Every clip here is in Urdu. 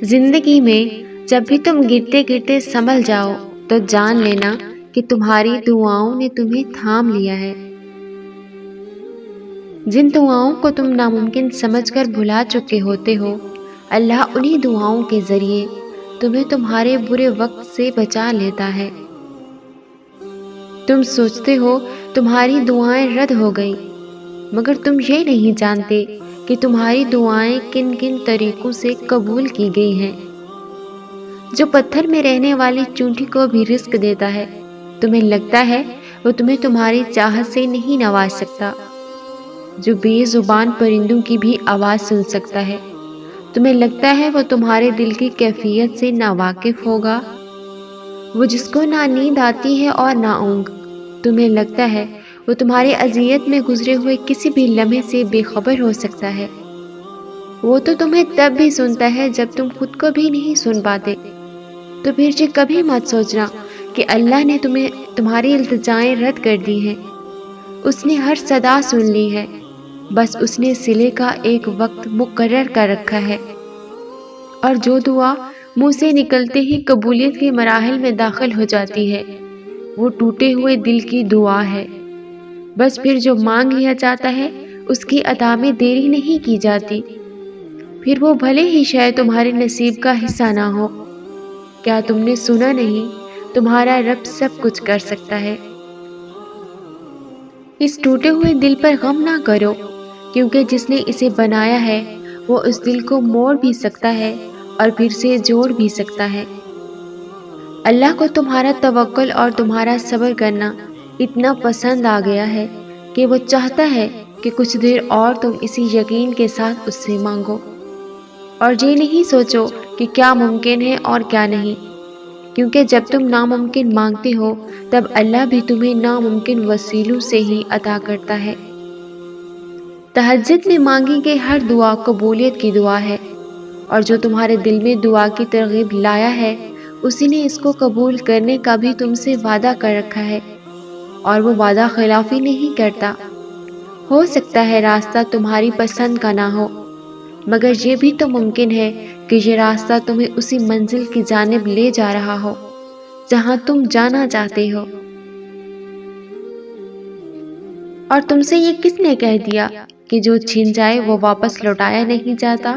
زندگی میں جب بھی تم گرتے گرتے سنبھل جاؤ تو جان لینا کہ تمہاری دعاؤں نے تمہیں تھام لیا ہے۔ جن دعاؤں کو تم ناممکن سمجھ کر بھلا چکے ہوتے ہو، اللہ انہی دعاؤں کے ذریعے تمہیں تمہارے برے وقت سے بچا لیتا ہے۔ تم سوچتے ہو تمہاری دعائیں رد ہو گئی، مگر تم یہ نہیں جانتے کہ تمہاری دعائیں کن کن طریقوں سے قبول کی گئی ہیں۔ جو پتھر میں رہنے والی چونٹی کو بھی رزق دیتا ہے، تمہیں لگتا ہے وہ تمہیں تمہاری چاہت سے نہیں نواز سکتا۔ جو بے زبان پرندوں کی بھی آواز سن سکتا ہے، تمہیں لگتا ہے وہ تمہارے دل کی کیفیت سے ناواقف ہوگا۔ وہ جس کو نہ نیند آتی ہے اور نہ اونگ، تمہیں لگتا ہے وہ تمہاری اذیت میں گزرے ہوئے کسی بھی لمحے سے بے خبر ہو سکتا ہے۔ وہ تو تمہیں تب بھی سنتا ہے جب تم خود کو بھی نہیں سن پاتے۔ تو پھر یہ کبھی مت سوچنا کہ اللہ نے تمہاری التجائیں رد کر دی ہیں۔ اس نے ہر صدا سن لی ہے، بس اس نے صلے کا ایک وقت مقرر کر رکھا ہے، اور جو دعا منہ سے نکلتے ہی قبولیت کے مراحل میں داخل ہو جاتی ہے، وہ ٹوٹے ہوئے دل کی دعا ہے۔ بس پھر جو مانگ لیا جاتا ہے اس کی ادا میں دیری نہیں کی جاتی، پھر وہ بھلے ہی شاید تمہارے نصیب کا حصہ نہ ہو۔ کیا تم نے سنا نہیں، تمہارا رب سب کچھ کر سکتا ہے۔ اس ٹوٹے ہوئے دل پر غم نہ کرو، کیونکہ جس نے اسے بنایا ہے وہ اس دل کو موڑ بھی سکتا ہے اور پھر سے جوڑ بھی سکتا ہے۔ اللہ کو تمہارا توکل اور تمہارا صبر کرنا اتنا پسند آ گیا ہے کہ وہ چاہتا ہے کہ کچھ دیر اور تم اسی یقین کے ساتھ اس سے مانگو، اور یہ نہیں سوچو کہ کیا ممکن ہے اور کیا نہیں، کیونکہ جب تم ناممکن مانگتے ہو تب اللہ بھی تمہیں ناممکن وسیلوں سے ہی عطا کرتا ہے۔ تہجد میں مانگی گئی ہر دعا قبولیت کی دعا ہے، اور جو تمہارے دل میں دعا کی ترغیب لایا ہے اسی نے اس کو قبول کرنے کا بھی تم سے وعدہ کر رکھا ہے، اور وہ وعدہ خلافی نہیں کرتا۔ ہو سکتا ہے راستہ تمہاری پسند کا نہ ہو، مگر یہ بھی تو ممکن ہے کہ یہ راستہ تمہیں اسی منزل کی جانب لے جا رہا ہو جہاں تم جانا چاہتے ہو۔ اور تم سے یہ کس نے کہہ دیا کہ جو چھن جائے وہ واپس لوٹایا نہیں جاتا؟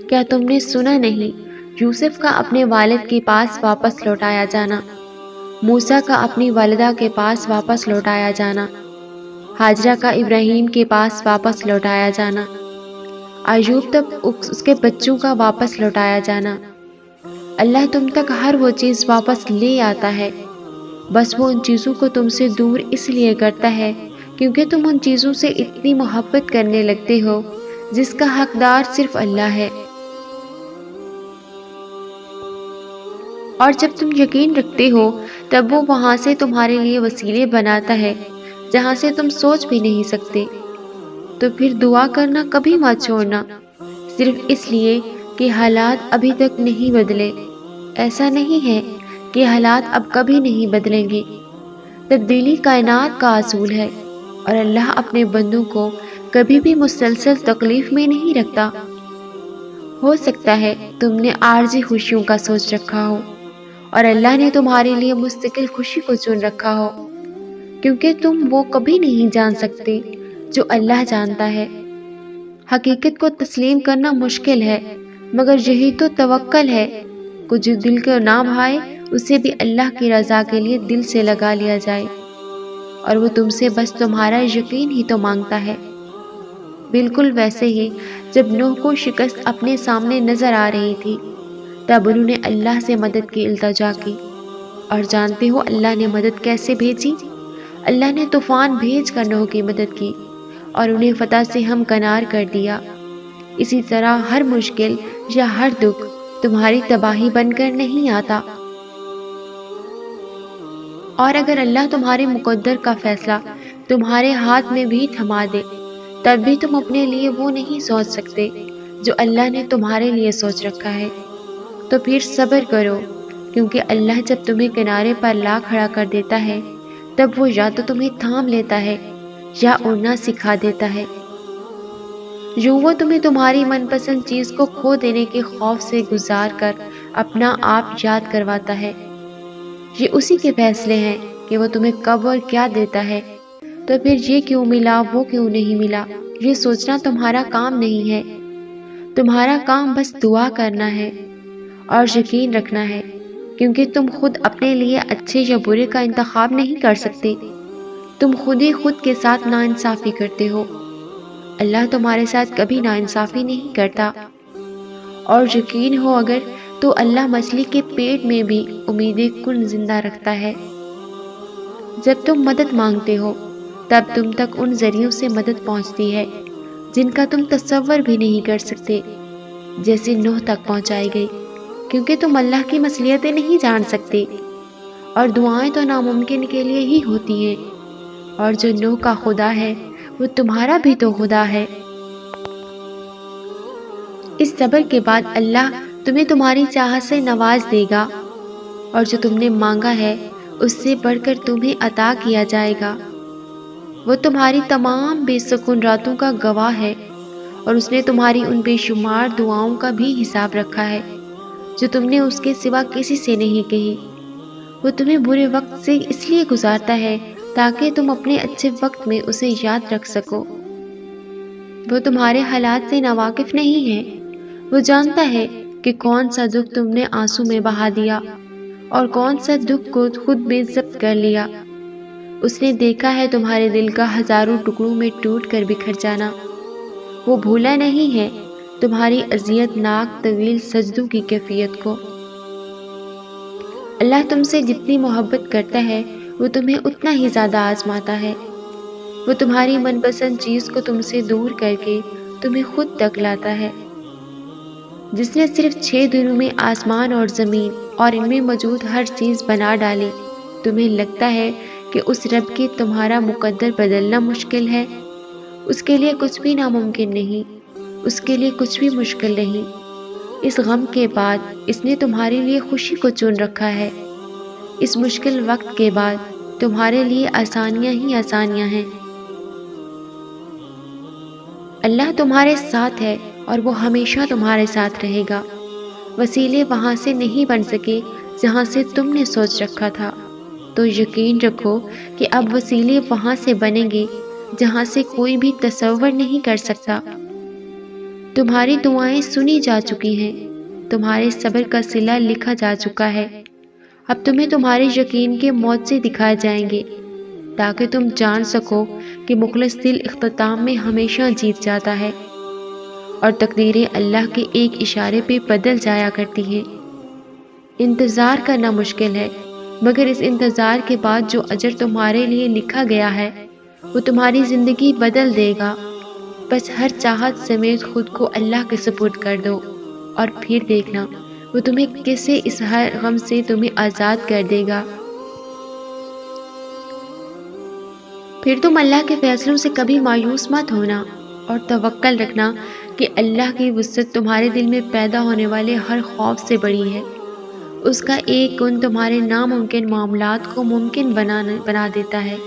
کیا تم نے سنا نہیں یوسف کا اپنے والد کے پاس واپس لوٹایا جانا، موسیٰ کا اپنی والدہ کے پاس واپس لوٹایا جانا، ہاجرہ کا ابراہیم کے پاس واپس لوٹایا جانا، ایوب تک اس کے بچوں کا واپس لوٹایا جانا۔ اللہ تم تک ہر وہ چیز واپس لے آتا ہے، بس وہ ان چیزوں کو تم سے دور اس لیے کرتا ہے کیونکہ تم ان چیزوں سے اتنی محبت کرنے لگتے ہو جس کا حقدار صرف اللہ ہے۔ اور جب تم یقین رکھتے ہو تب وہ وہاں سے تمہارے لیے وسیلے بناتا ہے جہاں سے تم سوچ بھی نہیں سکتے۔ تو پھر دعا کرنا کبھی مت چھوڑنا، صرف اس لیے کہ حالات ابھی تک نہیں بدلے۔ ایسا نہیں ہے کہ حالات اب کبھی نہیں بدلیں گے، تبدیلی کائنات کا اصول ہے، اور اللہ اپنے بندوں کو کبھی بھی مسلسل تکلیف میں نہیں رکھتا۔ ہو سکتا ہے تم نے عارضی خوشیوں کا سوچ رکھا ہو اور اللہ نے تمہارے لیے مستقل خوشی کو چن رکھا ہو، کیونکہ تم وہ کبھی نہیں جان سکتے جو اللہ جانتا ہے۔ حقیقت کو تسلیم کرنا مشکل ہے، مگر یہی تو توکل ہے۔ کچھ دل کو نہ بھائے اسے بھی اللہ کی رضا کے لیے دل سے لگا لیا جائے، اور وہ تم سے بس تمہارا یقین ہی تو مانگتا ہے۔ بالکل ویسے ہی جب نوح کو شکست اپنے سامنے نظر آ رہی تھی تب انہوں نے اللہ سے مدد کی التجا کی، اور جانتے ہو اللہ نے مدد کیسے بھیجی؟ اللہ نے طوفان بھیج کر نوح کی مدد کی اور انہیں فتح سے ہمکنار کر دیا۔ اسی طرح ہر مشکل یا ہر دکھ تمہاری تباہی بن کر نہیں آتا، اور اگر اللہ تمہارے مقدر کا فیصلہ تمہارے ہاتھ میں بھی تھما دے تب بھی تم اپنے لیے وہ نہیں سوچ سکتے جو اللہ نے تمہارے لیے سوچ رکھا ہے۔ تو پھر صبر کرو، کیونکہ اللہ جب تمہیں کنارے پر لا کھڑا کر دیتا ہے تب وہ یا تو تمہیں تھام لیتا ہے یا اڑنا سکھا دیتا ہے۔ یوں وہ تمہیں تمہاری من پسند چیز کو کھو دینے کے خوف سے گزار کر اپنا آپ یاد کرواتا ہے۔ یہ اسی کے فیصلے ہیں کہ وہ تمہیں کب اور کیا دیتا ہے، تو پھر یہ کیوں ملا وہ کیوں نہیں ملا یہ سوچنا تمہارا کام نہیں ہے۔ تمہارا کام بس دعا کرنا ہے اور یقین رکھنا ہے، کیونکہ تم خود اپنے لیے اچھے یا برے کا انتخاب نہیں کر سکتے۔ تم خود ہی خود کے ساتھ ناانصافی کرتے ہو۔ اللہ تمہارے ساتھ کبھی ناانصافی نہیں کرتا، اور یقین ہو اگر تو اللہ مچھلی کے پیٹ میں بھی امیدیں کن زندہ رکھتا ہے۔ جب تم مدد مانگتے ہو تب تم تک ان ذریعوں سے مدد پہنچتی ہے جن کا تم تصور بھی نہیں کر سکتے، جیسے نوح تک پہنچائی گئی، کیونکہ تم اللہ کی مصلحتیں نہیں جان سکتے، اور دعائیں تو ناممکن کے لیے ہی ہوتی ہیں، اور جو نوح کا خدا ہے وہ تمہارا بھی تو خدا ہے۔ اس صبر کے بعد اللہ تمہیں تمہاری چاہت سے نواز دے گا، اور جو تم نے مانگا ہے اس سے بڑھ کر تمہیں عطا کیا جائے گا۔ وہ تمہاری تمام بے سکون راتوں کا گواہ ہے، اور اس نے تمہاری ان بے شمار دعاؤں کا بھی حساب رکھا ہے جو تم نے اس کے سوا کسی سے نہیں کہی۔ وہ تمہیں برے وقت سے اس لیے گزارتا ہے تاکہ تم اپنے اچھے وقت میں اسے یاد رکھ سکو۔ وہ تمہارے حالات سے ناواقف نہیں ہے۔ وہ جانتا ہے کہ کون سا دکھ تم نے آنسو میں بہا دیا اور کون سا دکھ کو خود میں ضبط کر لیا۔ اس نے دیکھا ہے تمہارے دل کا ہزاروں ٹکڑوں میں ٹوٹ کر بکھر جانا۔ وہ بھولا نہیں ہے تمہاری اذیت ناک طویل سجدوں کی کیفیت کو۔ اللہ تم سے جتنی محبت کرتا ہے وہ تمہیں اتنا ہی زیادہ آزماتا ہے۔ وہ تمہاری من پسند چیز کو تم سے دور کر کے تمہیں خود تک لاتا ہے۔ جس نے صرف 6 دنوں میں آسمان اور زمین اور ان میں موجود ہر چیز بنا ڈالی، تمہیں لگتا ہے کہ اس رب کے تمہارا مقدر بدلنا مشکل ہے؟ اس کے لیے کچھ بھی ناممکن نہیں، اس کے لیے کچھ بھی مشکل نہیں۔ اس غم کے بعد اس نے تمہارے لیے خوشی کو چن رکھا ہے۔ اس مشکل وقت کے بعد تمہارے لیے آسانیاں ہی آسانیاں ہیں۔ اللہ تمہارے ساتھ ہے اور وہ ہمیشہ تمہارے ساتھ رہے گا۔ وسیلے وہاں سے نہیں بن سکے جہاں سے تم نے سوچ رکھا تھا، تو یقین رکھو کہ اب وسیلے وہاں سے بنیں گے جہاں سے کوئی بھی تصور نہیں کر سکتا۔ تمہاری دعائیں سنی جا چکی ہیں، تمہارے صبر کا صلہ لکھا جا چکا ہے۔ اب تمہیں تمہارے یقین کے معجزے دکھائے جائیں گے تاکہ تم جان سکو کہ مخلص دل اختتام میں ہمیشہ جیت جاتا ہے، اور تقدیریں اللہ کے ایک اشارے پہ بدل جایا کرتی ہیں۔ انتظار کرنا مشکل ہے، مگر اس انتظار کے بعد جو اجر تمہارے لیے لکھا گیا ہے وہ تمہاری زندگی بدل دے گا۔ بس ہر چاہت سمیت خود کو اللہ کے سپرد کر دو، اور پھر دیکھنا وہ تمہیں کیسے اس ہر غم سے تمہیں آزاد کر دے گا۔ پھر تم اللہ کے فیصلوں سے کبھی مایوس مت ہونا، اور توکل رکھنا کہ اللہ کی وسعت تمہارے دل میں پیدا ہونے والے ہر خوف سے بڑی ہے۔ اس کا ایک گن تمہارے ناممکن معاملات کو ممکن بنا دیتا ہے۔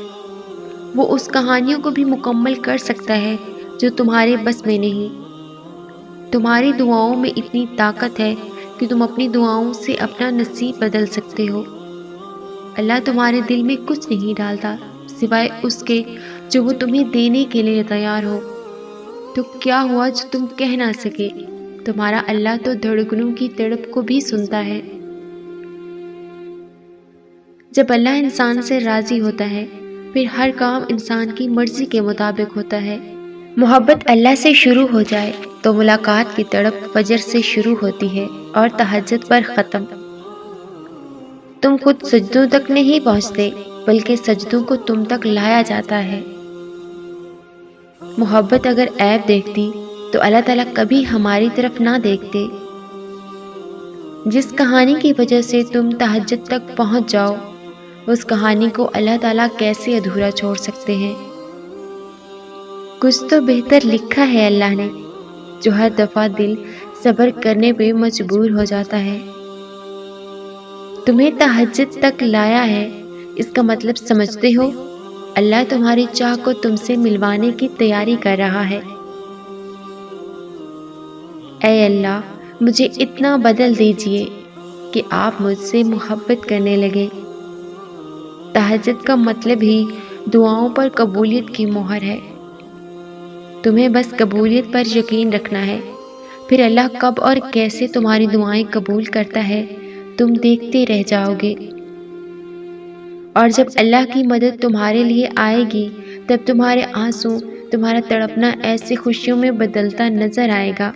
وہ اس کہانیوں کو بھی مکمل کر سکتا ہے جو تمہارے بس میں نہیں۔ تمہاری دعاؤں میں اتنی طاقت ہے کہ تم اپنی دعاؤں سے اپنا نصیب بدل سکتے ہو۔ اللہ تمہارے دل میں کچھ نہیں ڈالتا سوائے اس کے جو وہ تمہیں دینے کے لیے تیار ہو۔ تو کیا ہوا جو تم کہہ نہ سکے؟ تمہارا اللہ تو دھڑکنوں کی تڑپ کو بھی سنتا ہے۔ جب اللہ انسان سے راضی ہوتا ہے پھر ہر کام انسان کی مرضی کے مطابق ہوتا ہے۔ محبت اللہ سے شروع ہو جائے تو ملاقات کی تڑپ فجر سے شروع ہوتی ہے اور تہجد پر ختم۔ تم خود سجدوں تک نہیں پہنچتے بلکہ سجدوں کو تم تک لایا جاتا ہے۔ محبت اگر عیب دیکھتی تو اللہ تعالیٰ کبھی ہماری طرف نہ دیکھتے۔ جس کہانی کی وجہ سے تم تہجد تک پہنچ جاؤ، اس کہانی کو اللہ تعالیٰ کیسے ادھورا چھوڑ سکتے ہیں؟ کچھ تو بہتر لکھا ہے اللہ نے، جو ہر دفعہ دل صبر کرنے پہ مجبور ہو جاتا ہے۔ تمہیں تہجد تک لایا ہے، اس کا مطلب سمجھتے ہو؟ اللہ تمہاری چاہ کو تم سے ملوانے کی تیاری کر رہا ہے۔ اے اللہ مجھے اتنا بدل دیجئے کہ آپ مجھ سے محبت کرنے لگیں۔ تہجد کا مطلب ہی دعاؤں پر قبولیت کی مہر ہے۔ تمہیں بس قبولیت پر یقین رکھنا ہے، پھر اللہ کب اور کیسے تمہاری دعائیں قبول کرتا ہے تم دیکھتے رہ جاؤ گے۔ اور جب اللہ کی مدد تمہارے لیے آئے گی تب تمہارے آنسو، تمہارا تڑپنا ایسے خوشیوں میں بدلتا نظر آئے گا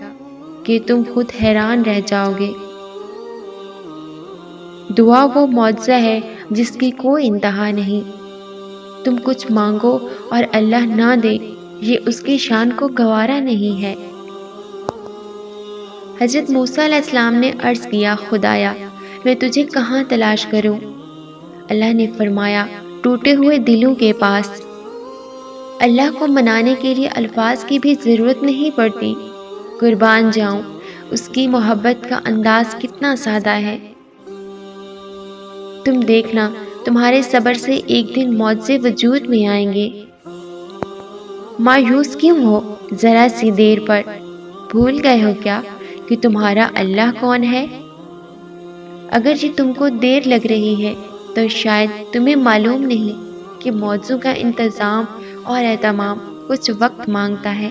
کہ تم خود حیران رہ جاؤ گے۔ دعا وہ معجزہ ہے جس کی کوئی انتہا نہیں۔ تم کچھ مانگو اور اللہ نہ دے، یہ اس کی شان کو گوارا نہیں ہے۔ حضرت موسیٰ علیہ السلام نے عرض کیا، خدایا میں تجھے کہاں تلاش کروں؟ اللہ نے فرمایا، ٹوٹے ہوئے دلوں کے پاس۔ اللہ کو منانے کے لیے الفاظ کی بھی ضرورت نہیں پڑتی۔ قربان جاؤں، اس کی محبت کا انداز کتنا سادہ ہے۔ تم دیکھنا تمہارے صبر سے ایک دن معجزے وجود میں آئیں گے۔ مایوس کیوں ہو ذرا سی دیر پر؟ بھول گئے ہو کیا کہ تمہارا اللہ کون ہے؟ اگر یہ تم کو دیر لگ رہی ہے تو شاید تمہیں معلوم نہیں کہ موضوع کا انتظام اور اہتمام کچھ وقت مانگتا ہے۔